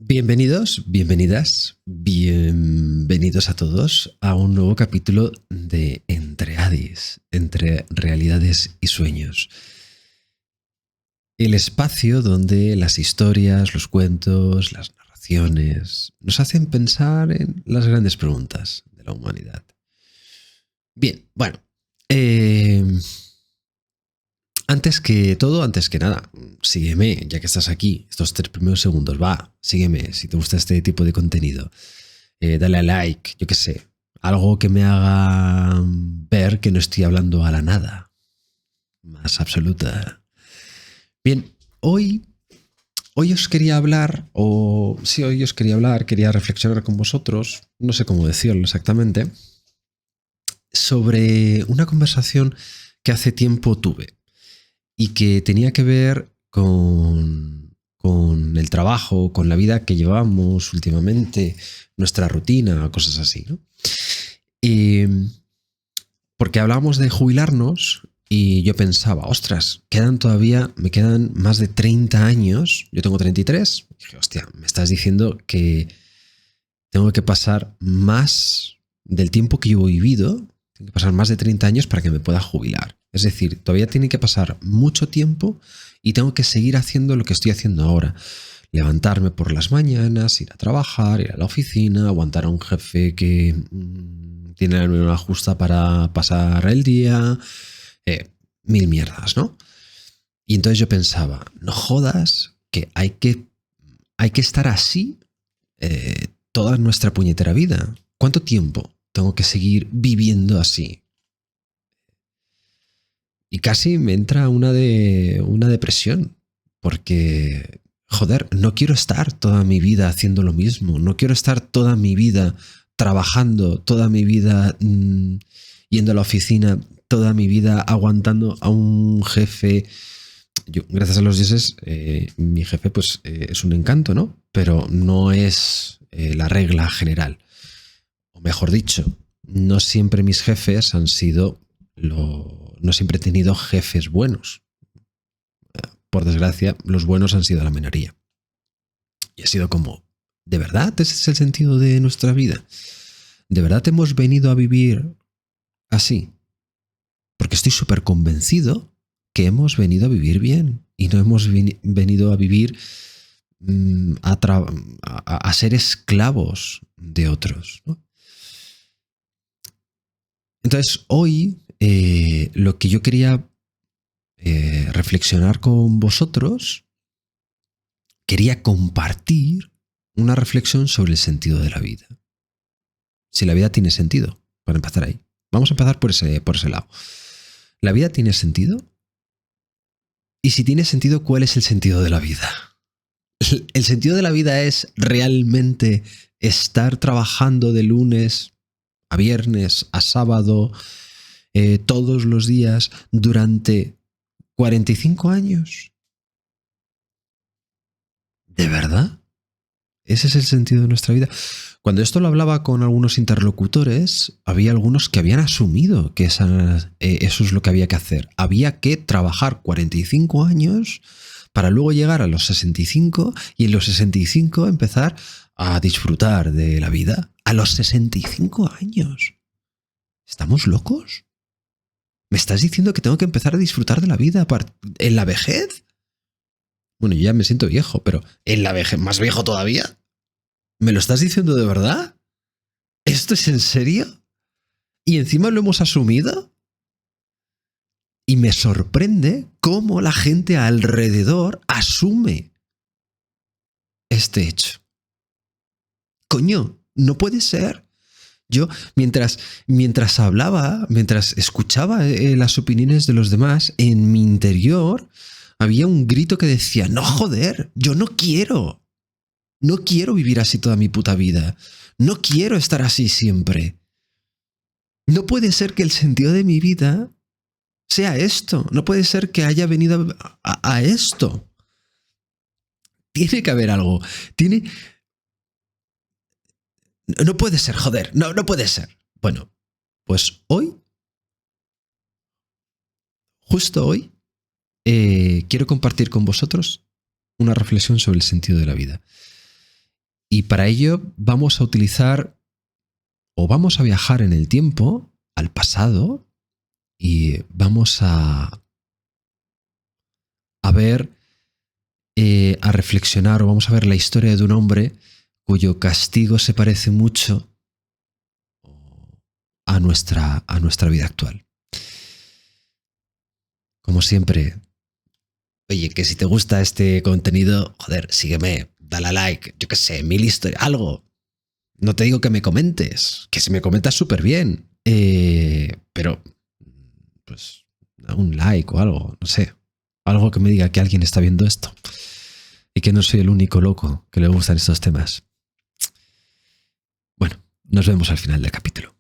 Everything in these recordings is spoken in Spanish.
Bienvenidos, bienvenidas, bienvenidos a todos a un nuevo capítulo de Entre Hadis, entre realidades y sueños. El espacio donde las historias, los cuentos, las narraciones nos hacen pensar en las grandes preguntas de la humanidad. Bien, bueno, eh, antes que todo, antes que nada, sígueme, ya que estás aquí, estos 3 primeros segundos, va, sígueme si te gusta este tipo de contenido. Dale a like, yo qué sé, algo que me haga ver que no estoy hablando a la nada, más absoluta. Bien, hoy os quería hablar, hoy os quería hablar, quería reflexionar con vosotros, no sé cómo decirlo exactamente, sobre una conversación que hace tiempo tuve y que tenía que ver con el trabajo, con la vida que llevamos últimamente, nuestra rutina, cosas así, ¿no? Y porque hablábamos de jubilarnos y yo pensaba, ostras, me quedan más de 30 años, yo tengo 33, y dije, hostia, me estás diciendo que tengo que pasar más del tiempo que yo he vivido, tengo que pasar más de 30 años para que me pueda jubilar. Es decir, todavía tiene que pasar mucho tiempo y tengo que seguir haciendo lo que estoy haciendo ahora. Levantarme por las mañanas, ir a trabajar, ir a la oficina, aguantar a un jefe que tiene la neurona justa para pasar el día, mil mierdas, ¿no? Y entonces yo pensaba, no jodas, que hay que estar así toda nuestra puñetera vida. ¿Cuánto tiempo tengo que seguir viviendo así? Y casi me entra una depresión, porque, joder, no quiero estar toda mi vida haciendo lo mismo, no quiero estar toda mi vida trabajando, toda mi vida yendo a la oficina, toda mi vida aguantando a un jefe. Yo, gracias a los dioses, mi jefe pues es un encanto, ¿no? Pero no es la regla general. O mejor dicho, no siempre mis jefes han sido no siempre he tenido jefes buenos. Por desgracia, los buenos han sido la minoría. Y ha sido como, ¿de verdad ese es el sentido de nuestra vida? ¿De verdad hemos venido a vivir así? Porque estoy súper convencido que hemos venido a vivir bien y no hemos venido a vivir a ser esclavos de otros, ¿no? Entonces, hoy lo que yo quería reflexionar con vosotros, quería compartir una reflexión sobre el sentido de la vida. Si la vida tiene sentido, para empezar ahí. Vamos a empezar por ese lado. ¿La vida tiene sentido? Y si tiene sentido, ¿cuál es el sentido de la vida? ¿El sentido de la vida es realmente estar trabajando de lunes a viernes, a sábado, todos los días durante 45 años? ¿De verdad? ¿Ese es el sentido de nuestra vida? Cuando esto lo hablaba con algunos interlocutores, había algunos que habían asumido que eso es lo que había que hacer. Había que trabajar 45 años para luego llegar a los 65 y en los 65 empezar a disfrutar de la vida. A los 65 años. ¿Estamos locos? ¿Me estás diciendo que tengo que empezar a disfrutar de la vida en la vejez? Bueno, yo ya me siento viejo, pero ¿en la vejez más viejo todavía? ¿Me lo estás diciendo de verdad? ¿Esto es en serio? ¿Y encima lo hemos asumido? Y me sorprende cómo la gente alrededor asume este hecho. Coño, no puede ser. Yo, mientras hablaba, mientras escuchaba las opiniones de los demás, en mi interior había un grito que decía, no joder, yo no quiero. No quiero vivir así toda mi puta vida. No quiero estar así siempre. No puede ser que el sentido de mi vida sea esto. No puede ser que haya venido a esto. Tiene que haber algo. No puede ser, joder. No puede ser. Bueno, pues hoy, justo hoy, quiero compartir con vosotros una reflexión sobre el sentido de la vida. Y para ello vamos a utilizar o vamos a viajar en el tiempo al pasado y vamos a ver, a reflexionar o vamos a ver la historia de un hombre cuyo castigo se parece mucho a nuestra vida actual. Como siempre, oye, que si te gusta este contenido, joder, sígueme, dale a like, yo qué sé, 1000 historias, algo. No te digo que me comentes, que si me comentas súper bien, pero pues un like o algo, no sé, algo que me diga que alguien está viendo esto y que no soy el único loco que le gustan estos temas. Bueno, nos vemos al final del capítulo.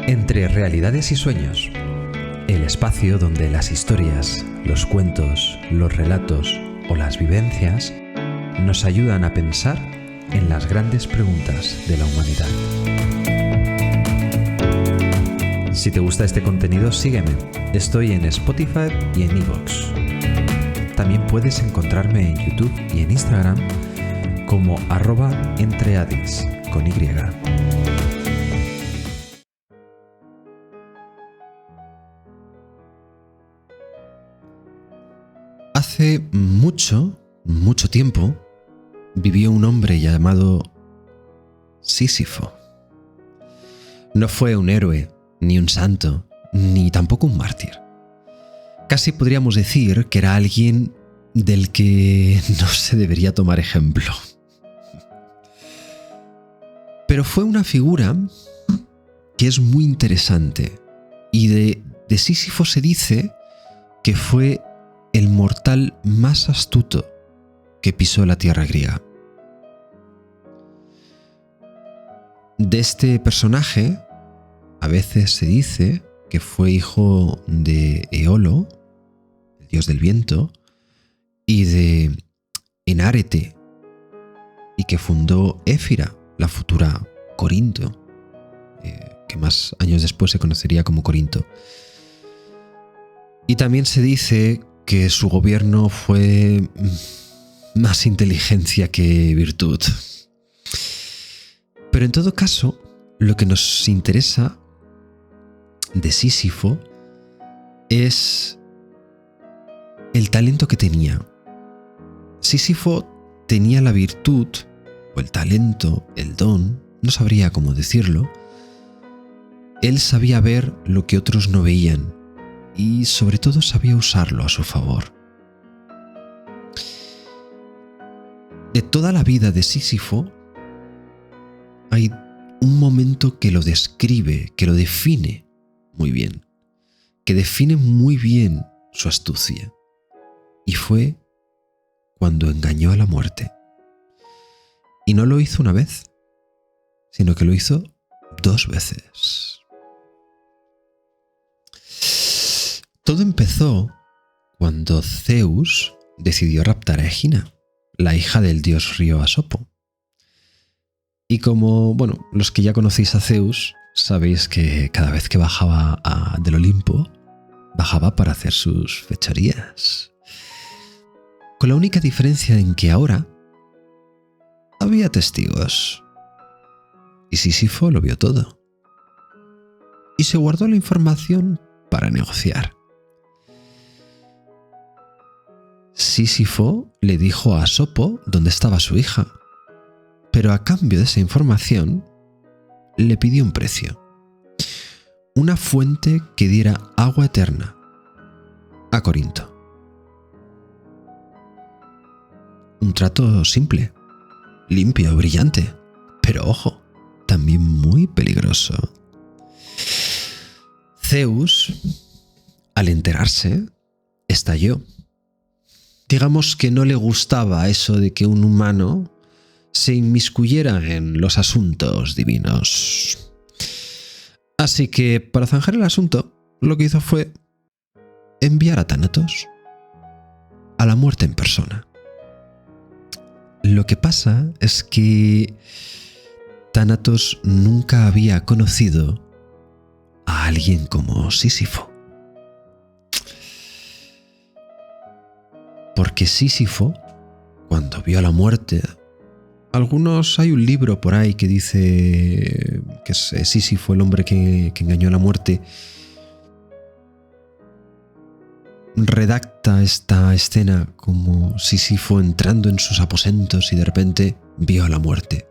Entre realidades y sueños, el espacio donde las historias, los cuentos, los relatos o las vivencias nos ayudan a pensar en las grandes preguntas de la humanidad. Si te gusta este contenido, sígueme. Estoy en Spotify y en iVoox. También puedes encontrarme en YouTube y en Instagram como @entreadis con Y. Hace mucho tiempo vivió un hombre llamado Sísifo. No fue un héroe, ni un santo, ni tampoco un mártir. Casi podríamos decir que era alguien del que no se debería tomar ejemplo. Pero fue una figura que es muy interesante y de Sísifo se dice que fue el mortal más astuto que pisó la tierra griega. De este personaje, a veces se dice que fue hijo de Eolo, el dios del viento, y de Enárete, y que fundó Éfira, la futura Corinto, que más años después se conocería como Corinto. Y también se dice que su gobierno fue más inteligencia que virtud. Pero en todo caso, lo que nos interesa de Sísifo es el talento que tenía. Sísifo tenía la virtud, o el talento, el don, no sabría cómo decirlo. Él sabía ver lo que otros no veían y sobre todo sabía usarlo a su favor. De toda la vida de Sísifo hay un momento que lo describe, que lo define muy bien, que define muy bien su astucia, y fue cuando engañó a la muerte. Y no lo hizo una vez, sino que lo hizo 2 veces. Todo empezó cuando Zeus decidió raptar a Egina, la hija del dios río Asopo. Y como, bueno, los que ya conocéis a Zeus, sabéis que cada vez que bajaba del Olimpo, bajaba para hacer sus fechorías. Con la única diferencia en que ahora había testigos. Y Sísifo lo vio todo. Y se guardó la información para negociar. Sísifo le dijo a Asopo dónde estaba su hija, pero a cambio de esa información le pidió un precio: una fuente que diera agua eterna a Corinto. Un trato simple, limpio, brillante, pero ojo, también muy peligroso. Zeus, al enterarse, estalló. Digamos que no le gustaba eso de que un humano se inmiscuyera en los asuntos divinos. Así que, para zanjar el asunto, lo que hizo fue enviar a Tánatos a la muerte en persona. Lo que pasa es que Tánatos nunca había conocido a alguien como Sísifo. Porque Sísifo, cuando vio la muerte, hay un libro por ahí que dice que es Sísifo, el hombre que engañó a la muerte, redacta esta escena como Sísifo entrando en sus aposentos y de repente vio a la muerte.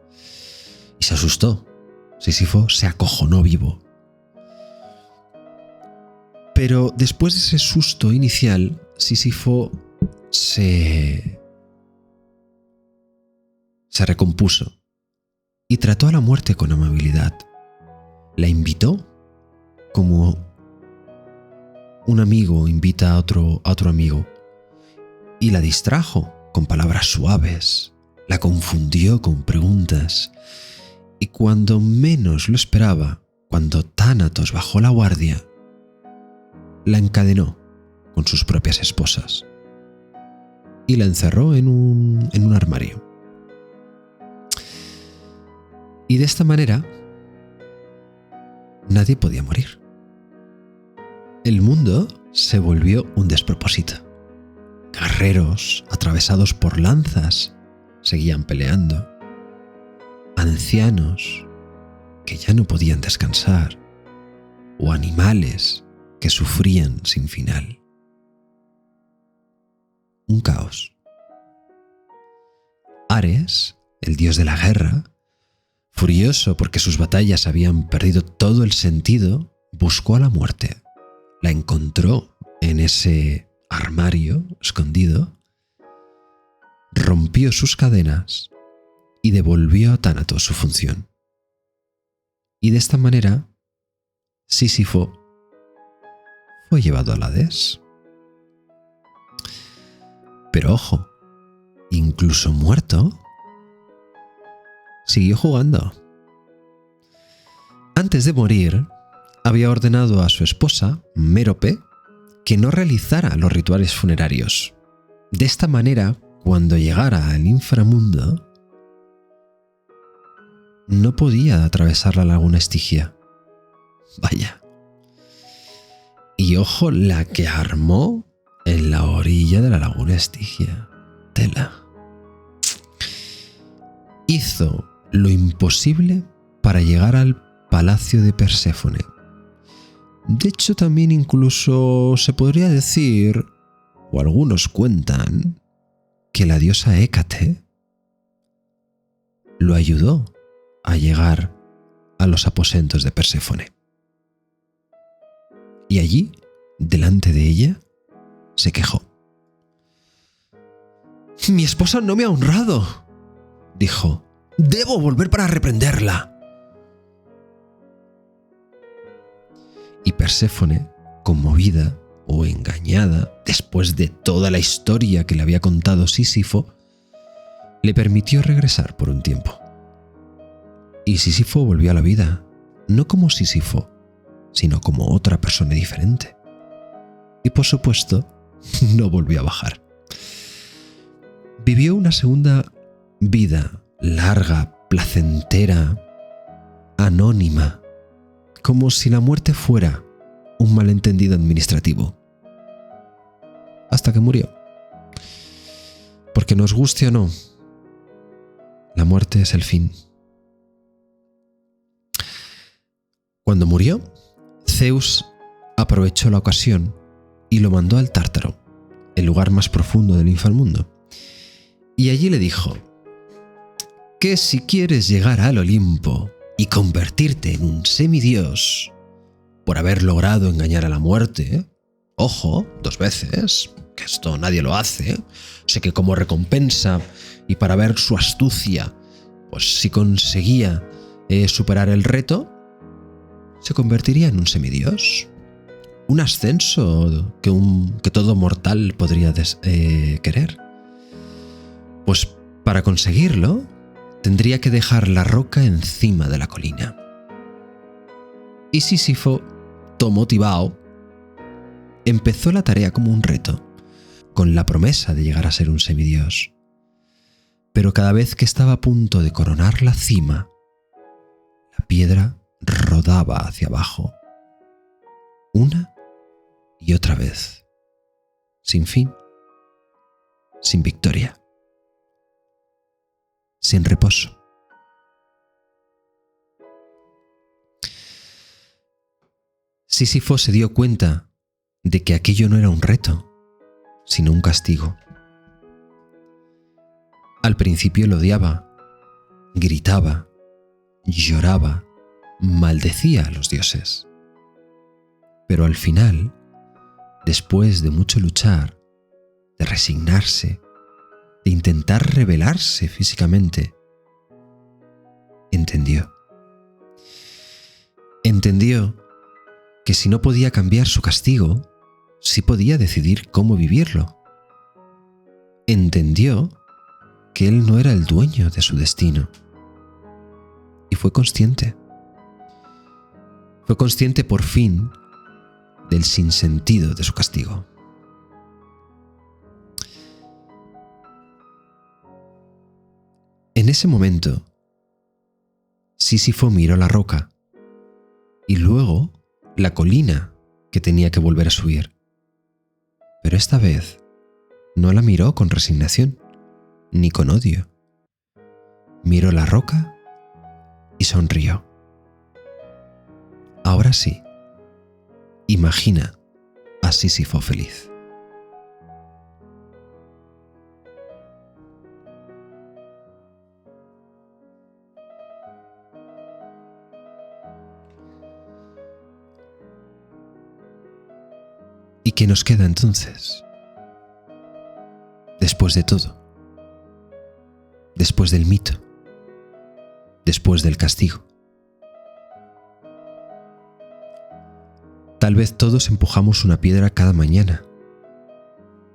Y se asustó. Sísifo se acojonó vivo. Pero después de ese susto inicial, Sísifo se recompuso y trató a la muerte con amabilidad. La invitó como un amigo invita a otro amigo y la distrajo con palabras suaves, la confundió con preguntas y cuando menos lo esperaba, cuando Tánatos bajó la guardia, la encadenó con sus propias esposas y la encerró en un armario. Y de esta manera, nadie podía morir. El mundo se volvió un despropósito. Guerreros atravesados por lanzas seguían peleando. Ancianos que ya no podían descansar. O animales que sufrían sin final. Un caos. Ares, el dios de la guerra, furioso porque sus batallas habían perdido todo el sentido, buscó a la muerte. La encontró en ese armario escondido, rompió sus cadenas y devolvió a Tánatos su función. Y de esta manera, Sísifo fue llevado al Hades. Pero ojo, incluso muerto, siguió jugando. Antes de morir, había ordenado a su esposa, Mérope, que no realizara los rituales funerarios. De esta manera, cuando llegara al inframundo, no podía atravesar la laguna Estigia. Vaya. Y ojo la que armó en la orilla de la laguna Estigia. Tela. Hizo lo imposible para llegar al palacio de Perséfone. De hecho, también incluso se podría decir, o algunos cuentan, que la diosa Hécate lo ayudó a llegar a los aposentos de Perséfone. Y allí, delante de ella, se quejó. «Mi esposa no me ha honrado», dijo. «Debo volver para reprenderla». Y Perséfone, conmovida o engañada, después de toda la historia que le había contado Sísifo, le permitió regresar por un tiempo. Y Sísifo volvió a la vida, no como Sísifo, sino como otra persona diferente. Y por supuesto, no volvió a bajar. Vivió una segunda vida larga, placentera, anónima, como si la muerte fuera un malentendido administrativo. Hasta que murió. Porque nos guste o no, la muerte es el fin. Cuando murió, Zeus aprovechó la ocasión y lo mandó al Tártaro, el lugar más profundo del inframundo. Y allí le dijo que si quieres llegar al Olimpo y convertirte en un semidios por haber logrado engañar a la muerte, ojo, 2 veces, que esto nadie lo hace, sé que como recompensa y para ver su astucia, pues si conseguía superar el reto, se convertiría en un semidios. Un ascenso que todo mortal podría querer. Pues para conseguirlo, tendría que dejar la roca encima de la colina. Y Sísifo, todo motivado, empezó la tarea como un reto, con la promesa de llegar a ser un semidios. Pero cada vez que estaba a punto de coronar la cima, la piedra rodaba hacia abajo, una y otra vez, sin fin. sin victoria, sin reposo. Sísifo se dio cuenta de que aquello no era un reto, sino un castigo. Al principio lo odiaba, gritaba, lloraba, maldecía a los dioses. Pero al final, después de mucho luchar, de resignarse, de intentar rebelarse físicamente, entendió. Entendió que si no podía cambiar su castigo, sí podía decidir cómo vivirlo. Entendió que él no era el dueño de su destino. Y fue consciente. Fue consciente por fin del sinsentido de su castigo. En ese momento, Sísifo miró la roca y luego la colina que tenía que volver a subir. Pero esta vez no la miró con resignación ni con odio. Miró la roca y sonrió. Ahora sí, imagina a Sísifo feliz. ¿Y qué nos queda entonces? Después de todo, después del mito, después del castigo. Tal vez todos empujamos una piedra cada mañana,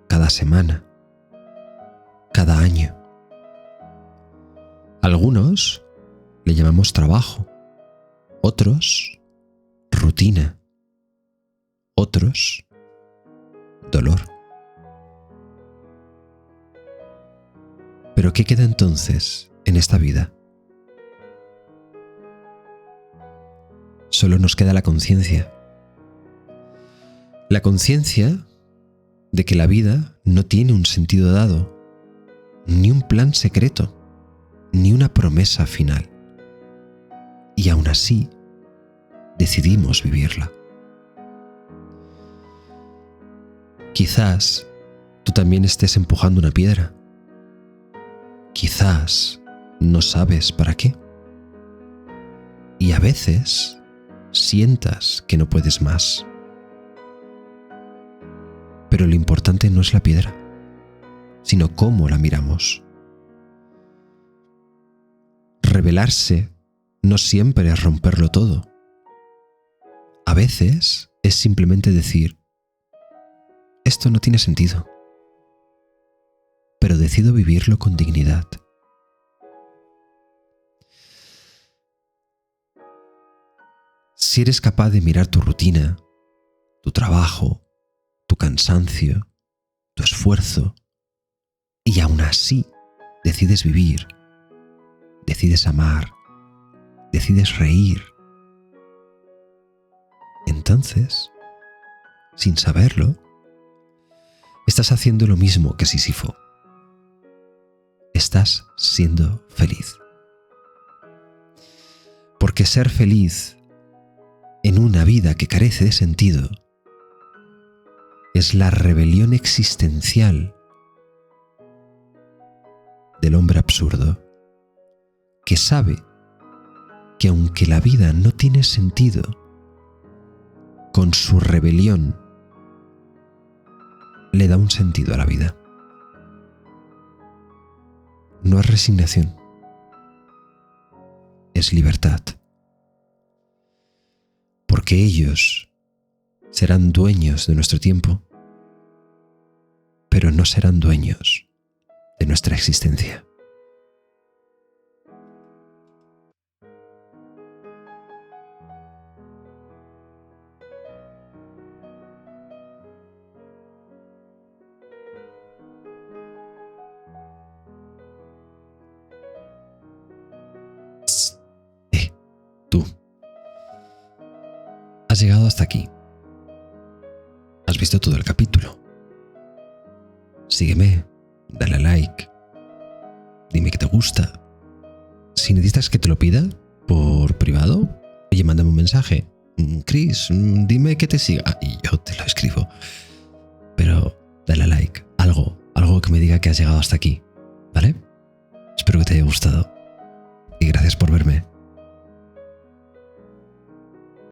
cada semana, cada año. Algunos le llamamos trabajo, otros rutina, otros dolor. ¿Pero qué queda entonces en esta vida? Solo nos queda la conciencia. La conciencia de que la vida no tiene un sentido dado, ni un plan secreto, ni una promesa final. Y aún así, decidimos vivirla. Quizás tú también estés empujando una piedra. Quizás no sabes para qué. Y a veces sientas que no puedes más. Pero lo importante no es la piedra, sino cómo la miramos. Rebelarse no siempre es romperlo todo. A veces es simplemente decir: esto no tiene sentido, pero decido vivirlo con dignidad. Si eres capaz de mirar tu rutina, tu trabajo, tu cansancio, tu esfuerzo, y aún así decides vivir, decides amar, decides reír, entonces, sin saberlo, estás haciendo lo mismo que Sísifo. Estás siendo feliz. Porque ser feliz en una vida que carece de sentido es la rebelión existencial del hombre absurdo, que sabe que aunque la vida no tiene sentido, con su rebelión le da un sentido a la vida. No es resignación, es libertad. Porque ellos serán dueños de nuestro tiempo, pero no serán dueños de nuestra existencia. Tú. Has llegado hasta aquí. Has visto todo el capítulo. Sígueme dale a like, dime que te gusta. Si necesitas que te lo pida por privado, oye, mándame un mensaje. Chris, dime que te siga y yo te lo escribo. Pero dale a like, algo que me diga que has llegado hasta aquí, ¿vale? Espero que te haya gustado y gracias por verme.